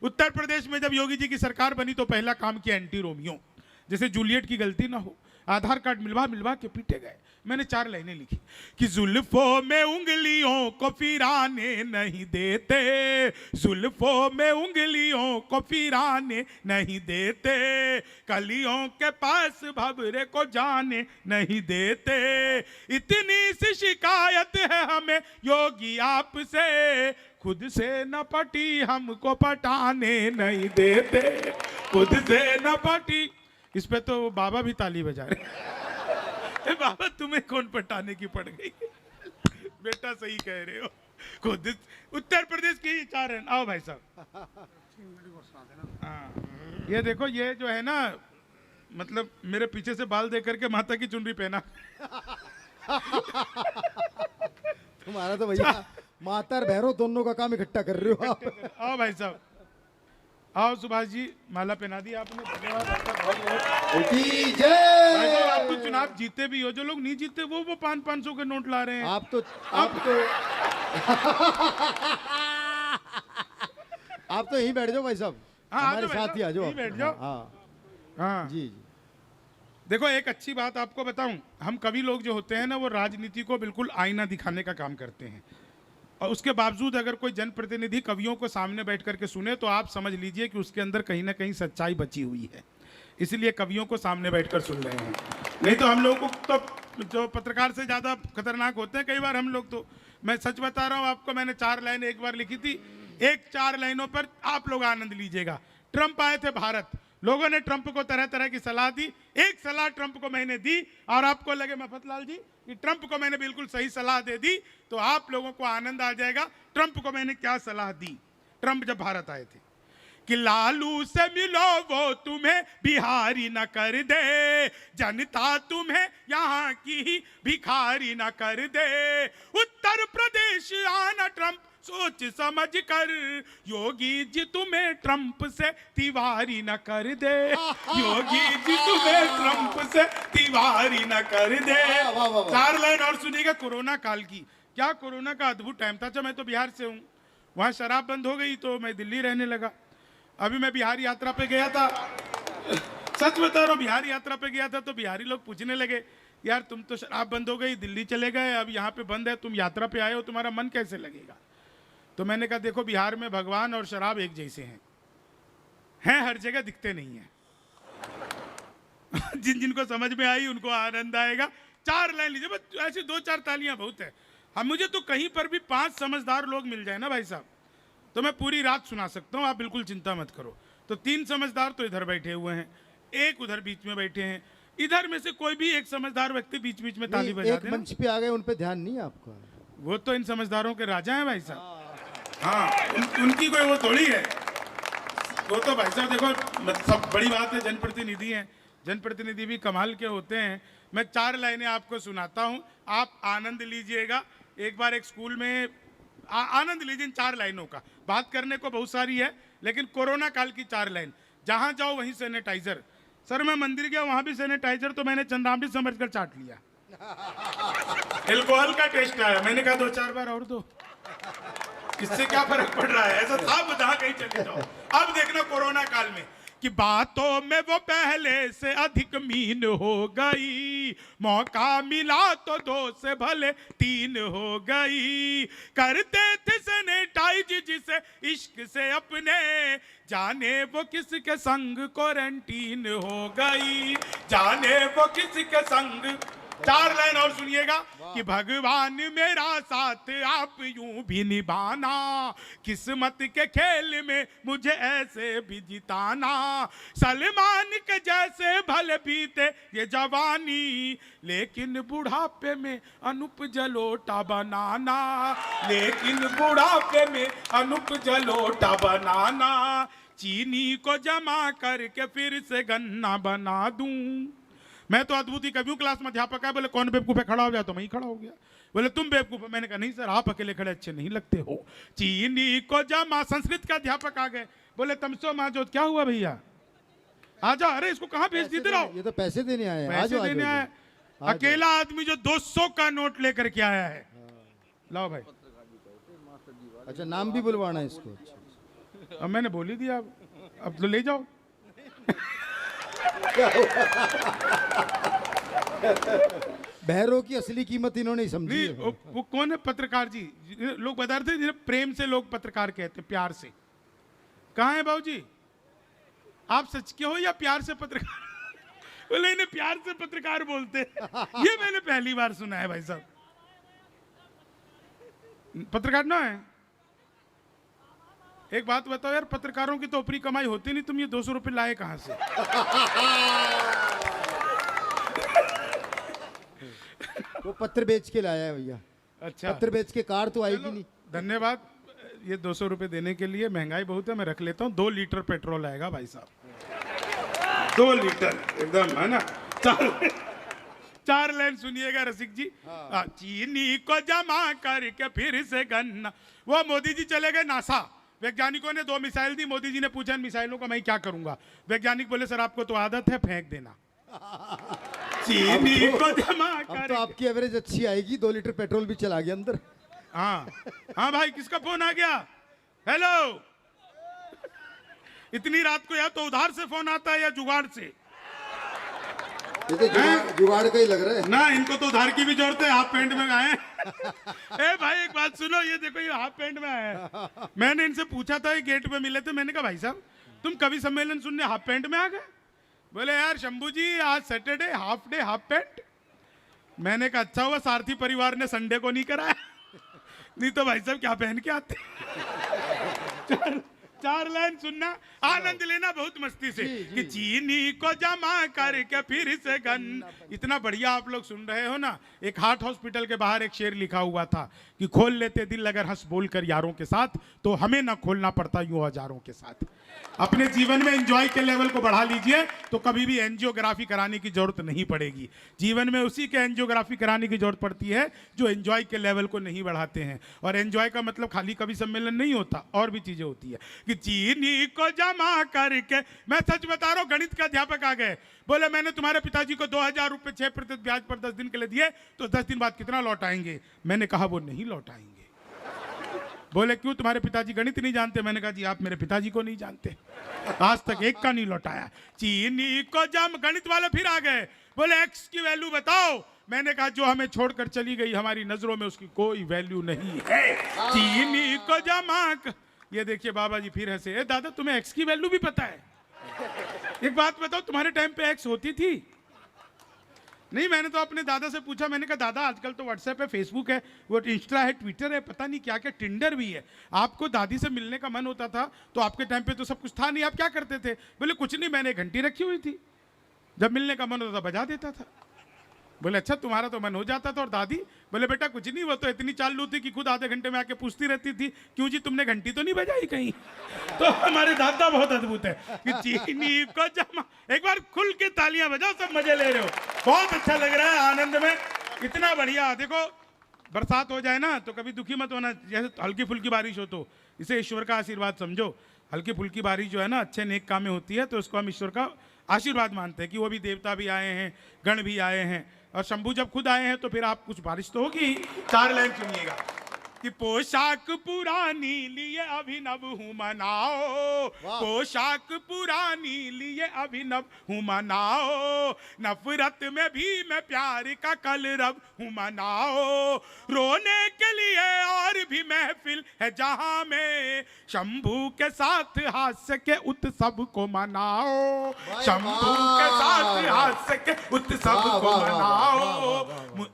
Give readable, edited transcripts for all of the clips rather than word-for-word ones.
उत्तर प्रदेश में जब योगी जी की सरकार बनी तो पहला काम किया एंटी रोमियो, जैसे जूलियट की गलती ना हो, आधार कार्ड मिलवा मिलवा के पीटे गए। मैंने 4 लाइनें लिखी कि जुल्फों में उंगलियों को फिराने नहीं देते, जुल्फों में उंगलियों को फिराने नहीं देते, कलियों के पास भंवरे को जाने नहीं देते, इतनी सी शिकायत है हमें योगी आपसे, खुद से न पटी हमको पटाने नहीं देते, खुद से न पटी। इस पे तो बाबा भी ताली बजा रहे। बाबा तुम्हें कौन पटाने की पड़ गई? बेटा सही कह रहे हो, खुद उत्तर प्रदेश की 4 है। आओ भाई साहब। हाँ, ये देखो, ये जो है ना, मतलब मेरे पीछे से बाल दे करके माता की चुनरी पहना। तुम्हारा तो भैया माता और भैरव दोनों का काम इकट्ठा कर रहे हो आप। आओ भाई साहब, आओ सुभाष जी, माला पहना दी आपने, धन्यवाद आपका बहुत बहुत। भाई साहब, आप तो चुनाव जीते भी हो, जो लोग नहीं जीते वो 500 के नोट ला रहे हैं। आप तो आप तो यहीं बैठ जाओ भाई साहब, हमारे साथ ही आ जाओ, बैठ जाओ। हाँ जी जी। देखो, एक अच्छी बात आपको बताऊं, हम कवि लोग जो होते हैं ना, वो राजनीति को बिल्कुल आईना दिखाने का काम करते हैं, और उसके बावजूद अगर कोई जनप्रतिनिधि कवियों को सामने बैठ करके सुने तो आप समझ लीजिए कि उसके अंदर कहीं ना कहीं सच्चाई बची हुई है, इसलिए कवियों को सामने बैठकर सुन रहे हैं। नहीं तो हम लोगों को तो जो पत्रकार से ज़्यादा खतरनाक होते हैं कई बार हम लोग। तो मैं सच बता रहा हूँ आपको, मैंने 4 लाइनें एक बार लिखी थी, एक 4 लाइनों पर आप लोग आनंद लीजिएगा। ट्रंप आए थे भारत, लोगों ने ट्रंप को तरह तरह की सलाह दी, एक सलाह ट्रंप को मैंने दी और आपको लगे मफतलाल जी कि ट्रंप को मैंने बिल्कुल सही सलाह दे दी, तो आप लोगों को आनंद आ जाएगा। ट्रंप को मैंने क्या सलाह दी? ट्रंप जब भारत आए थे कि लालू से मिलो वो तुम्हें बिहारी न कर दे, जनता तुम्हें यहाँ की ही भिखारी न कर दे, उत्तर प्रदेश आना ट्रंप सोच समझ कर, योगी जी तुम्हें ट्रंप से तिवारी न कर दे, योगी जी तुम्हें ट्रंप से तिवारी न कर दे। 4 लाइन और सुनिएगा कोरोना काल की। क्या कोरोना का अद्भुत टाइम था। मैं तो बिहार से हूँ, वहाँ शराब बंद हो गई तो मैं दिल्ली रहने लगा। अभी मैं बिहार यात्रा पे गया था, सच बता रहा हूँ, बिहार यात्रा पे गया था तो बिहारी लोग पूछने लगे, यार तुम तो शराब बंद हो गई, दिल्ली चले गए, अब यहाँ पे बंद है, तुम यात्रा पे आए हो, तुम्हारा मन कैसे लगेगा? तो मैंने कहा देखो, बिहार में भगवान और शराब एक जैसे हैं हर जगह, दिखते नहीं हैं। जिन जिनको समझ में आई उनको आनंद आएगा। 4 लाइन लीजिए, बस ऐसी 2-4 तालियां बहुत है। हम मुझे तो कहीं पर भी 5 समझदार लोग मिल जाए ना भाई साहब, तो मैं पूरी रात सुना सकता हूँ, आप बिल्कुल चिंता मत करो। तो 3 समझदार तो इधर बैठे हुए हैं, एक उधर बीच में बैठे हैं, इधर में से कोई भी एक समझदार व्यक्ति बीच बीच में ताली बजा देना। मंच पे आ गए, उन पे ध्यान नहीं है आपका। वो तो इन समझदारों के राजा हैं भाई साहब। हाँ, उनकी कोई वो थोड़ी है। वो तो भाई साहब देखो, सब बड़ी बात है, जनप्रतिनिधि हैं, जनप्रतिनिधि भी कमाल के होते हैं। मैं 4 लाइनें आपको सुनाता हूँ, आप आनंद लीजिएगा। एक बार एक स्कूल में आनंद लीजिए इन 4 लाइनों का। बात करने को बहुत सारी है, लेकिन कोरोना काल की 4 लाइन। जहां जाओ वहीं सैनिटाइजर। सर मैं मंदिर गया, वहां भी सैनिटाइजर, तो मैंने चंद्रामृत समझकर चाट लिया। एल्कोहल का टेस्ट आया, मैंने कहा 2-4 बार और दो, इससे क्या फर्क पड़ रहा है? ऐसा था, जहां कहीं चले जाओ। अब देखना कोरोना काल में कि बातों में वो पहले से अधिक मीन हो गई, मौका मिला तो 2 से भले 3 हो गई, करते थे सैनिटाइज जिसे इश्क से अपने, जाने वो किसके संग क्वारंटीन हो गई, जाने वो किसके संग। 4 लाइन और सुनिएगा कि भगवान मेरा साथ आप यूं भी निभाना, किस्मत के खेल में मुझे ऐसे भी जिताना, सलमान के जैसे भले बीते ये जवानी, लेकिन बुढ़ापे में अनूप जलोटा बनाना, लेकिन बुढ़ापे में अनूप जलोटा बनाना, चीनी को जमा करके फिर से गन्ना बना दूं। मैं तो अद्भुत ही कभी क्लास में अध्यापक है, बोले कौन बेवकूफ है, खड़ा हो गया, तो मैं ही खड़ा हो गया। बोले तुम बेवकूफ है, मैंने कहा नहीं सर, आप अकेले खड़े अच्छे नहीं लगते हो। चीनी को जमा, संस्कृत के अध्यापक आ गए, बोले तमसो माजो, क्या हुआ भैया, आ जाओ। अरे इसको कहाँ भेज देते रहो, ये तो पैसे देने आए, पैसे देने आए। अकेला आदमी जो 200 का नोट लेकर के आया है, लाओ भाई। अच्छा, नाम भी बुलवाना है इसको। अब मैंने बोल ही दिया, अब तो ले जाओ। बहरों की असली कीमत इन्होंने ही समझी नहीं, है। वो कौन है पत्रकार जी? लोग बता रहे थे जिन्हें प्रेम से लोग पत्रकार कहते हैं, प्यार से। कहाँ है बाबूजी? आप सच के हो या प्यार से पत्रकार? बोले इन्हें प्यार से पत्रकार बोलते हैं। ये मैंने पहली बार सुना है भाई साहब। पत्रकार ना है। एक बात बताओ यार, पत्रकारों की तो ऊपरी कमाई होती नहीं, तुम ये 200 रुपये लाए कहाँ से? वो पत्र बेच के लाया है भैया। अच्छा, पत्र बेच के कार तो आएगी चलो, नहीं। धन्यवाद ये 200 रुपये देने के लिए। महंगाई बहुत है, मैं रख लेता हूँ। 2 लीटर पेट्रोल आएगा भाई साहब, 2 लीटर एकदम, है ना। 4 लाइन सुनिएगा रसिक जी। चीनी को जमा करके फिर से गन्ना। वो मोदी जी चले गए नासा, वैज्ञानिकों ने 2 मिसाइल दी। मोदी जी ने पूछा इन मिसाइलों का मैं क्या करूंगा? वैज्ञानिक बोले सर आपको तो आदत है, फेंक देना। चीनी को जमा अब कर। तो आपकी एवरेज अच्छी आएगी, 2 लीटर पेट्रोल भी चला गया अंदर। हाँ हाँ भाई, किसका फोन आ गया? हेलो। इतनी रात को या तो उधार से फोन आता है या जुगाड़ से। ये तो जुगाड़ का ही लग रहा है ना, इनको तो उधार की भी जरूरत है। हाफ पैंट में आए। ए भाई एक बात सुनो, ये देखो ये हाफ पैंट में आए हैं। मैंने इनसे पूछा था, ये गेट पे मिले थे, मैंने कहा भाई साहब तुम कवि सम्मेलन सुनने हाफ पैंट में आ गए? बोले यार शंभू जी आज Saturday, half day half pant. मैंने कहा अच्छा हुआ सारथी परिवार ने संडे को नहीं कराया, नहीं तो भाई साहब क्या पहन के आते। 4 लाइन सुनना, आनंद लेना बहुत मस्ती से। कि चीनी को जमा करके फिर से गन्ना। इतना बढ़िया आप लोग सुन रहे हो ना। एक हार्ट हॉस्पिटल के बाहर एक शेर लिखा हुआ था कि खोल लेते दिल अगर हंस बोल कर यारों के साथ, तो हमें ना खोलना पड़ता यूं हजारों के साथ। अपने जीवन में एंजॉय के लेवल को बढ़ा लीजिए तो कभी भी एंजियोग्राफी कराने की जरूरत नहीं पड़ेगी। जीवन में उसी के एंजियोग्राफी कराने की जरूरत पड़ती है जो एंजॉय के लेवल को नहीं बढ़ाते हैं। और एंजॉय का मतलब खाली कवि सम्मेलन नहीं होता, और भी चीजें होती है। कि चीनी को जमा करके, मैं सच बता रहा हूँ, गणित का अध्यापक आ गए, बोले मैंने तुम्हारे पिताजी को 2000 रुपये 6% ब्याज पर 10 दिन के लिए दिए, तो 10 दिन बाद कितना लौटाएंगे? मैंने कहा वो नहीं लौटाएंगे। बोले क्यों, तुम्हारे पिताजी गणित नहीं जानते? मैंने कहा जी आप मेरे पिताजी को नहीं जानते, आज तक एक का नहीं लौटाया। चीनी को जम, गणित वाले फिर आ गए, बोले एक्स की वैल्यू बताओ। मैंने कहा जो हमें छोड़कर चली गई हमारी नजरों में उसकी कोई वैल्यू नहीं है। चीनी को जमा। ये देखिए बाबा जी फिर हंसे। दादा तुम्हें एक्स की वैल्यू भी पता है? एक बात बताओ, तुम्हारे टाइम पे एक्स होती थी? नहीं, मैंने तो अपने दादा से पूछा, मैंने कहा दादा आजकल तो व्हाट्सएप है, फेसबुक है, वो इंस्टा है, ट्विटर है, पता नहीं क्या क्या, टिंडर भी है। आपको दादी से मिलने का मन होता था तो आपके टाइम पे तो सब कुछ था नहीं, आप क्या करते थे? बोले कुछ नहीं, मैंने घंटी रखी हुई थी, जब मिलने का मन होता था बजा देता था। बोले अच्छा तुम्हारा तो मन हो जाता था। और दादी? बोले बेटा कुछ नहीं, वो तो इतनी चालू थी कि खुद आधे घंटे में आके पूछती रहती थी क्यों जी तुमने घंटी तो नहीं बजाई कहीं। तो हमारे दादा बहुत अद्भुत है कि चीनी को जमा। एक बार खुल के तालियां बजाओ, सब मजे ले रहे हो, बहुत अच्छा लग रहा है, आनंद में। इतना बढ़िया। देखो बरसात हो जाए ना तो कभी दुखी मत होना, जैसे हल्की फुल्की बारिश हो तो इसे ईश्वर का आशीर्वाद समझो। हल्की फुल्की बारिश जो है ना अच्छे नेक काम में होती है, तो उसको हम ईश्वर का आशीर्वाद मानते हैं कि वो भी देवता भी आए हैं, गण भी आए हैं, और शंभू जब खुद आए हैं तो फिर आप कुछ बारिश तो होगी। 4 लाइन सुनिएगा कि पोशाक पुरानी लिए अभिनव हूँ मनाओ, पोशाक पुरानी लिए अभिनव हूँ मनाओ, नफरत में भी मैं प्यार का कलरव हूँ मनाओ, रोने के लिए और भी महफिल है जहाँ में, शंभू के साथ हास्य के उत्सव को मनाओ, शंभू के साथ हास्य के उत्सव को मनाओ।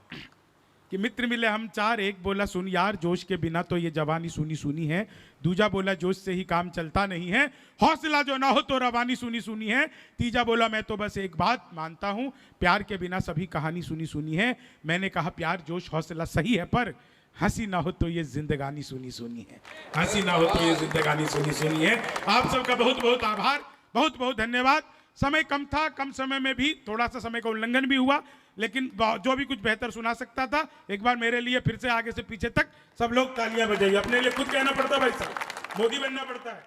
कि मित्र मिले हम 4, एक बोला सुन यार जोश के बिना तो ये जवानी सुनी सुनी है, दूजा बोला जोश से ही काम चलता नहीं है, हौसला जो ना हो तो रवानी सुनी सुनी है, तीजा बोला मैं तो बस एक बात मानता हूँ, प्यार के बिना सभी कहानी सुनी सुनी है। मैंने कहा प्यार जोश हौसला सही है, पर हंसी ना हो तो ये जिंदगानी सुनी सुनी है, हंसी ना हो तो ये जिंदगानी सुनी सुनी है। आप सबका बहुत बहुत आभार, बहुत बहुत धन्यवाद। समय कम था, कम समय में भी थोड़ा सा समय का उल्लंघन भी हुआ, लेकिन जो भी कुछ बेहतर सुना सकता था, एक बार मेरे लिए फिर से आगे से पीछे तक सब लोग तालियां बजाइए। अपने लिए खुद कहना पड़ता है भाई साहब, मोदी बनना पड़ता है।